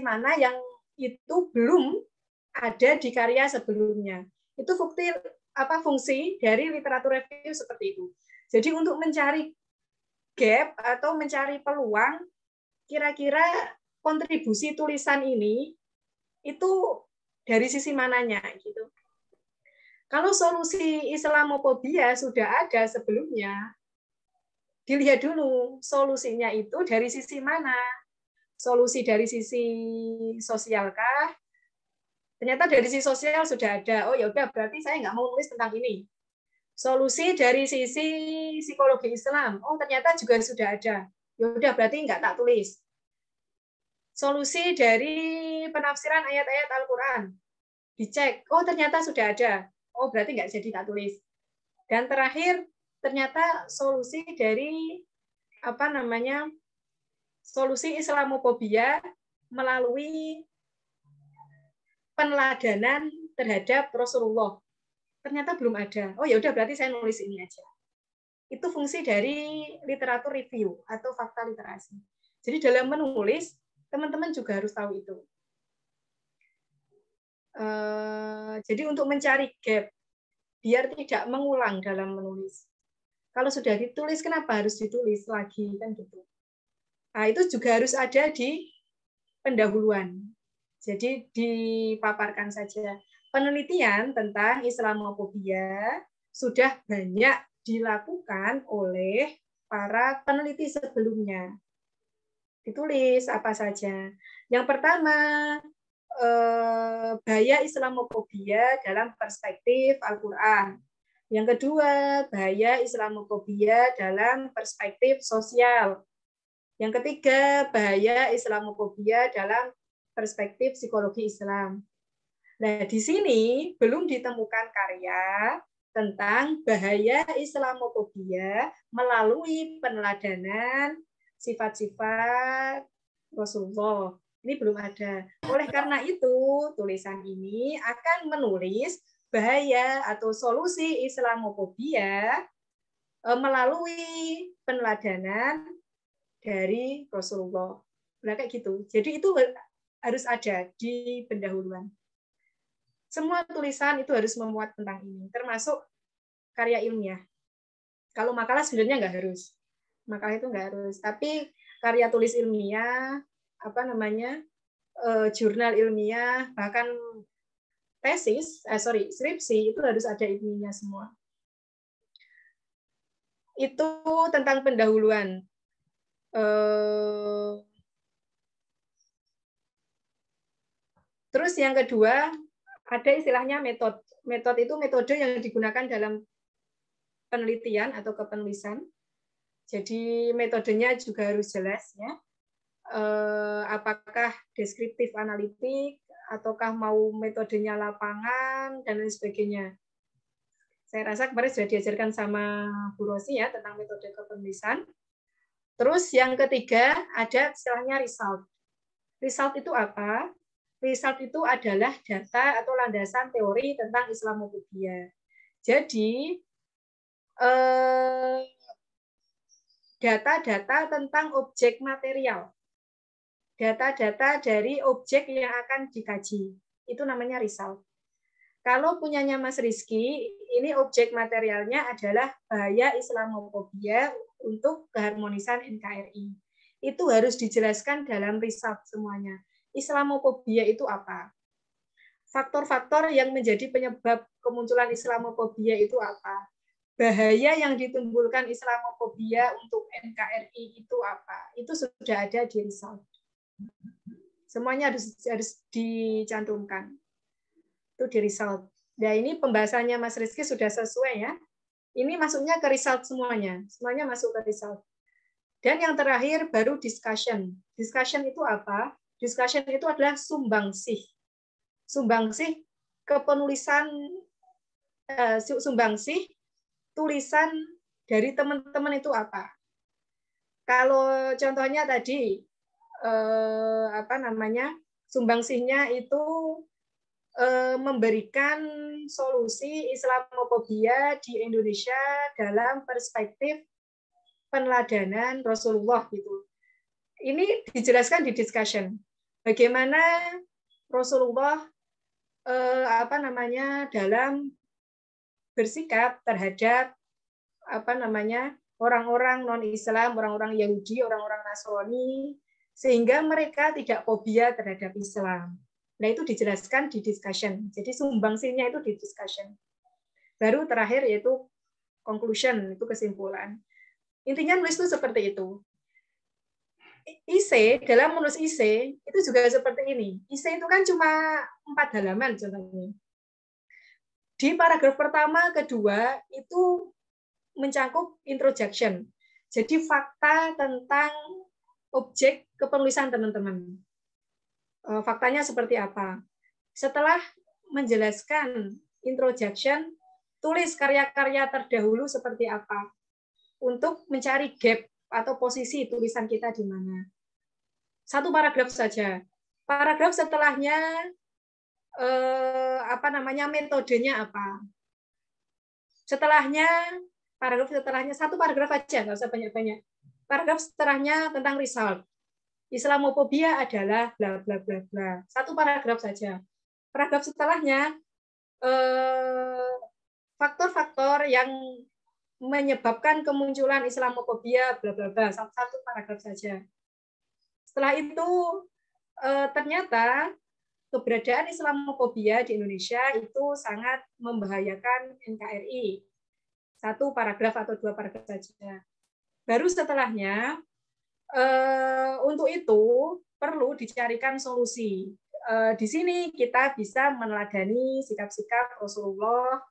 mana yang itu belum ada di karya sebelumnya. Itu fungsi dari literatur review seperti itu. Jadi untuk mencari gap atau mencari peluang, kira-kira kontribusi tulisan ini itu dari sisi mananya gitu. Kalau solusi Islamofobia sudah ada sebelumnya, dilihat dulu solusinya itu dari sisi mana. Solusi dari sisi sosialkah? Ternyata dari sisi sosial sudah ada. Oh ya udah, berarti saya nggak mau nulis tentang ini. Solusi dari sisi psikologi Islam. Oh ternyata juga sudah ada. Ya udah, berarti nggak tak tulis. Solusi dari penafsiran ayat-ayat Al-Quran. Dicek. Oh ternyata sudah ada. Oh berarti nggak jadi tak tulis. Dan terakhir, ternyata solusi dari solusi Islamofobia melalui peneladanan terhadap Rasulullah. Ternyata belum ada. Oh ya udah, berarti saya nulis ini aja. Itu fungsi dari literatur review atau fakta literasi. Jadi dalam menulis, teman-teman juga harus tahu itu. Jadi untuk mencari gap, biar tidak mengulang dalam menulis. Kalau sudah ditulis, kenapa harus ditulis lagi kan gitu? Nah, itu juga harus ada di pendahuluan. Jadi dipaparkan saja. Penelitian tentang Islamofobia sudah banyak dilakukan oleh para peneliti sebelumnya. Ditulis apa saja. Yang pertama, bahaya Islamofobia dalam perspektif Al-Quran. Yang kedua, bahaya Islamofobia dalam perspektif sosial. Yang ketiga, bahaya Islamofobia dalam perspektif psikologi Islam. Nah, di sini belum ditemukan karya tentang bahaya Islamofobia melalui peneladanan sifat-sifat Rasulullah. Ini belum ada. Oleh karena itu, tulisan ini akan menulis bahaya atau solusi Islamofobia melalui peneladanan dari Rasulullah. Nah, kayak gitu. Jadi itu harus ada di pendahuluan. Semua tulisan itu harus memuat tentang ini, termasuk karya ilmiah. Kalau makalah sebenarnya nggak harus. Makalah itu nggak harus. Tapi karya tulis ilmiah, jurnal ilmiah, bahkan skripsi, itu harus ada ilmiahnya semua. Itu tentang pendahuluan. Terus yang kedua, ada istilahnya metode. Metode itu metode yang digunakan dalam penelitian atau kepenulisan. Jadi metodenya juga harus jelas, ya. Apakah deskriptif analitik, ataukah mau metodenya lapangan, dan lain sebagainya. Saya rasa kemarin sudah diajarkan sama Bu Rosi ya tentang metode kepenulisan. Terus yang ketiga ada istilahnya result. Result itu apa? Result itu adalah data atau landasan teori tentang Islamofobia. Jadi data-data tentang objek material. Data-data dari objek yang akan dikaji. Itu namanya result. Kalau punyanya Mas Rizky, ini objek materialnya adalah bahaya Islamofobia untuk keharmonisan NKRI. Itu harus dijelaskan dalam result semuanya. Islamofobia itu apa? Faktor-faktor yang menjadi penyebab kemunculan Islamofobia itu apa? Bahaya yang ditimbulkan Islamofobia untuk NKRI itu apa? Itu sudah ada di result. Semuanya harus dicantumkan. Itu di result. Nah, ini pembahasannya Mas Rizky sudah sesuai ya. Ini masuknya ke result semuanya. Semuanya masuk ke result. Dan yang terakhir baru discussion. Discussion itu apa? Discussion itu adalah sumbangsih. Sumbangsih kepenulisan, sumbangsih tulisan dari teman-teman itu apa? Kalau contohnya tadi sumbangsihnya itu memberikan solusi Islamofobia di Indonesia dalam perspektif peneladanan Rasulullah gitu. Ini dijelaskan di discussion. Bagaimana Rasulullah dalam bersikap terhadap orang-orang non-Islam, orang-orang Yahudi, orang-orang Nasrani, sehingga mereka tidak fobia terhadap Islam. Nah, itu dijelaskan di discussion. Jadi sumbangsinya itu di discussion. Baru terakhir yaitu conclusion, itu kesimpulan. Intinya nulis itu seperti itu. IC, dalam menulis IC, itu juga seperti ini. IC itu kan cuma 4 halaman contohnya. Di paragraf pertama, kedua, itu mencakup introduction. Jadi fakta tentang objek kepenulisan teman-teman. Faktanya seperti apa. Setelah menjelaskan introduction, tulis karya-karya terdahulu seperti apa. Untuk mencari gap atau posisi tulisan kita di mana. 1 paragraf saja. Paragraf setelahnya metodenya apa. Setelahnya paragraf setelahnya 1 paragraf aja, nggak usah banyak-banyak. Paragraf setelahnya tentang result. Islamofobia adalah bla bla bla bla. 1 paragraf saja. Paragraf setelahnya faktor-faktor yang menyebabkan kemunculan Islamofobia, bla bla bla, 1 paragraf saja. Setelah itu ternyata keberadaan Islamofobia di Indonesia itu sangat membahayakan NKRI. 1 paragraf atau 2 paragraf saja. Baru setelahnya untuk itu perlu dicarikan solusi. Di sini kita bisa meneladani sikap-sikap Rasulullah,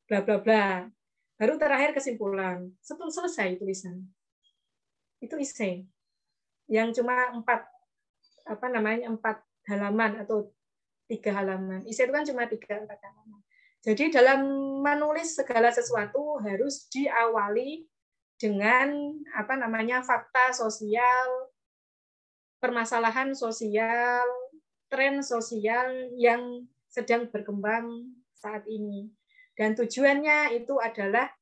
bla bla bla. Baru terakhir kesimpulan. Setelah selesai tulisan. Itu isi. Yang cuma 4 halaman atau 3 halaman. Isi itu kan cuma 3-4 halaman. Jadi dalam menulis segala sesuatu harus diawali dengan fakta sosial, permasalahan sosial, tren sosial yang sedang berkembang saat ini. Dan tujuannya itu adalah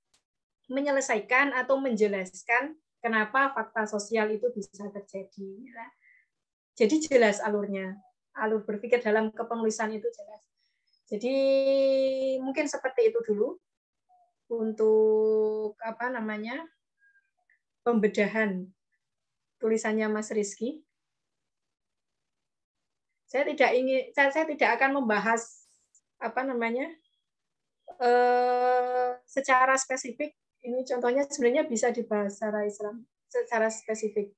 menyelesaikan atau menjelaskan kenapa fakta sosial itu bisa terjadi. Jadi jelas alurnya, alur berpikir dalam kepenulisan itu jelas. Jadi mungkin seperti itu dulu untuk pembedahan tulisannya Mas Rizky. Saya tidak akan membahas secara spesifik. Ini contohnya sebenarnya bisa dibahas secara spesifik.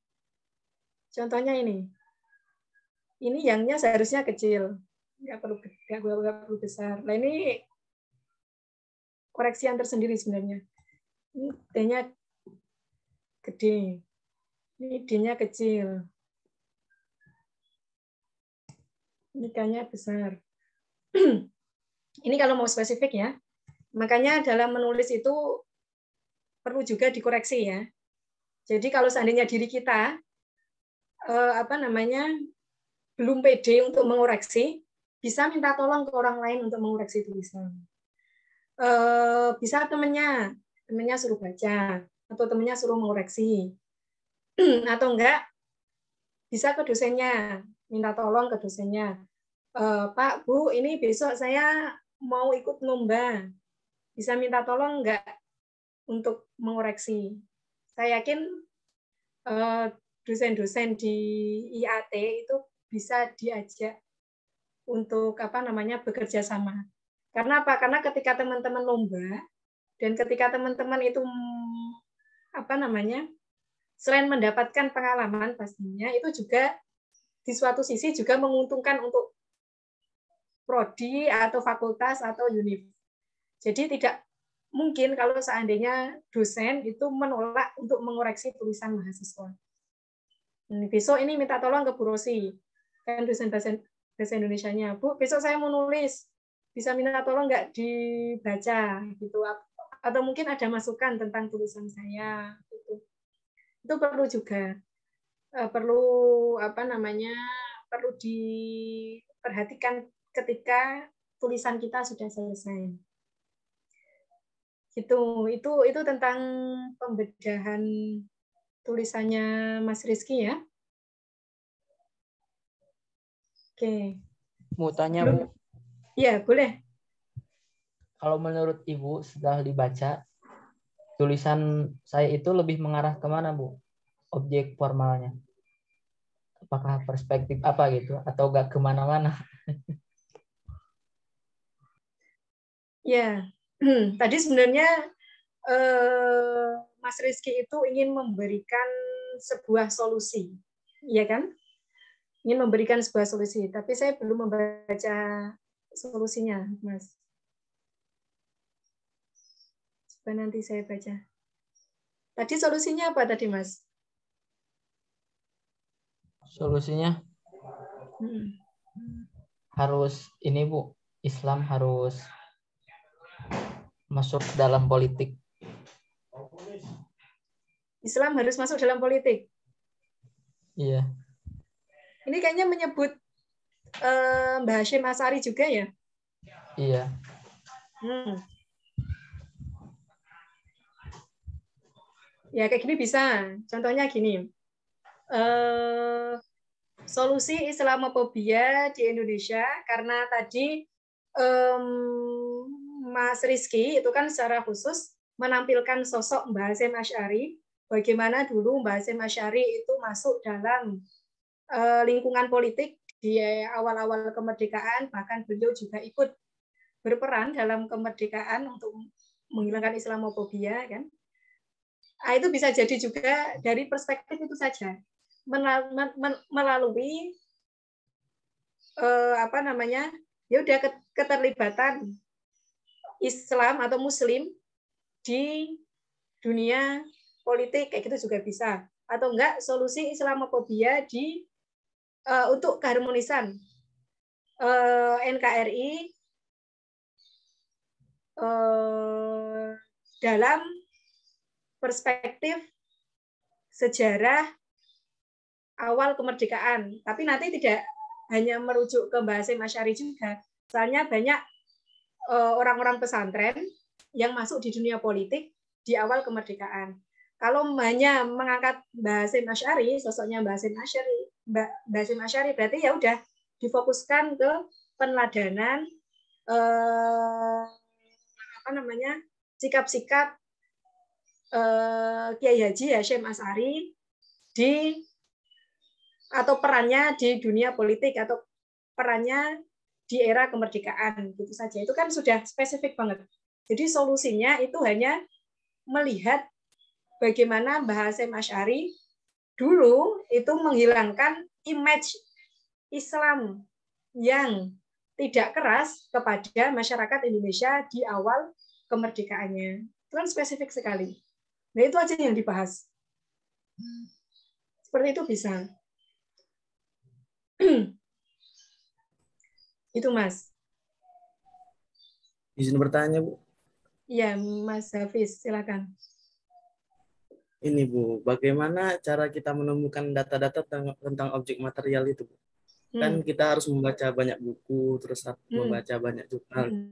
Contohnya ini yangnya seharusnya kecil, nggak perlu besar. Nah ini koreksi yang tersendiri sebenarnya. Ini D-nya gede, ini D-nya kecil, ini K-nya besar. Ini kalau mau spesifik ya. Makanya dalam menulis itu perlu juga dikoreksi ya. Jadi kalau seandainya diri kita belum pede untuk mengoreksi, bisa minta tolong ke orang lain untuk mengoreksi tulisan. Bisa temannya suruh baca atau temannya suruh mengoreksi. Atau enggak bisa ke dosennya, minta tolong ke dosennya. Pak, Bu, ini besok saya mau ikut lomba. Bisa minta tolong enggak untuk mengoreksi. Saya yakin dosen-dosen di IAT itu bisa diajak untuk bekerja sama. Karena apa? Karena ketika teman-teman lomba dan ketika teman-teman itu selain mendapatkan pengalaman pastinya itu juga di suatu sisi juga menguntungkan untuk prodi atau fakultas atau univ. Jadi tidak mungkin kalau seandainya dosen itu menolak untuk mengoreksi tulisan mahasiswa. Besok ini minta tolong ke Bu Rosi, kan dosen bahasa Indonesianya, Bu, besok saya mau nulis, bisa minta tolong nggak dibaca gitu, atau mungkin ada masukan tentang tulisan saya, gitu. Itu perlu juga, perlu diperhatikan ketika tulisan kita sudah selesai. Itu tentang pembedahan tulisannya Mas Rizky ya. Oke. Mau tanya, Bu? Iya, boleh. Kalau menurut Ibu setelah dibaca, tulisan saya itu lebih mengarah kemana, Bu? Objek formalnya. Apakah perspektif apa gitu, atau gak kemana-mana? Ya, tadi sebenarnya Mas Rizky itu ingin memberikan sebuah solusi, ya kan? Ingin memberikan sebuah solusi, tapi saya belum membaca solusinya, Mas. Coba nanti saya baca. Tadi solusinya apa tadi, Mas? Solusinya harus ini, Bu. Islam harus masuk dalam politik. Islam harus masuk dalam politik. Iya. Ini kayaknya menyebut Mbah Hashim Asy'ari juga ya? Iya. Ya kayak gini bisa. Contohnya gini. Solusi Islamofobia di Indonesia, karena tadi Mas Rizky itu kan secara khusus menampilkan sosok Mbah Hashim Asy'ari, bagaimana dulu Mbah Hashim Asy'ari itu masuk dalam lingkungan politik di awal-awal kemerdekaan, bahkan beliau juga ikut berperan dalam kemerdekaan untuk menghilangkan Islamofobia, kan? Itu bisa jadi juga dari perspektif itu saja, melalui apa namanya, ya udah keterlibatan Islam atau Muslim di dunia politik, kayak gitu juga bisa. Atau enggak solusi Islamofobia di untuk keharmonisan NKRI dalam perspektif sejarah awal kemerdekaan. Tapi nanti tidak hanya merujuk ke Mbah Hashim Asy'ari juga. Soalnya banyak orang-orang pesantren yang masuk di dunia politik di awal kemerdekaan. Kalau hanya mengangkat Mbah Hashim Asy'ari, sosoknya Mbah Hashim Asy'ari, berarti ya udah difokuskan ke peneladanan apa namanya, sikap-sikap Kiai Haji Hashim Asy'ari di atau perannya di dunia politik atau perannya di era kemerdekaan, gitu saja. Itu kan sudah spesifik banget. Jadi solusinya itu hanya melihat bagaimana Mbah Hashim Asy'ari dulu itu menghilangkan image Islam yang tidak keras kepada masyarakat Indonesia di awal kemerdekaannya. Itu kan spesifik sekali. Nah, itu aja yang dibahas. Seperti itu bisa. Itu, Mas. Izin bertanya, Bu. Iya, Mas Hafiz, silakan. Ini, Bu, bagaimana cara kita menemukan data-data tentang objek material itu, Bu? Kan kita harus membaca banyak buku, terus membaca banyak jurnal.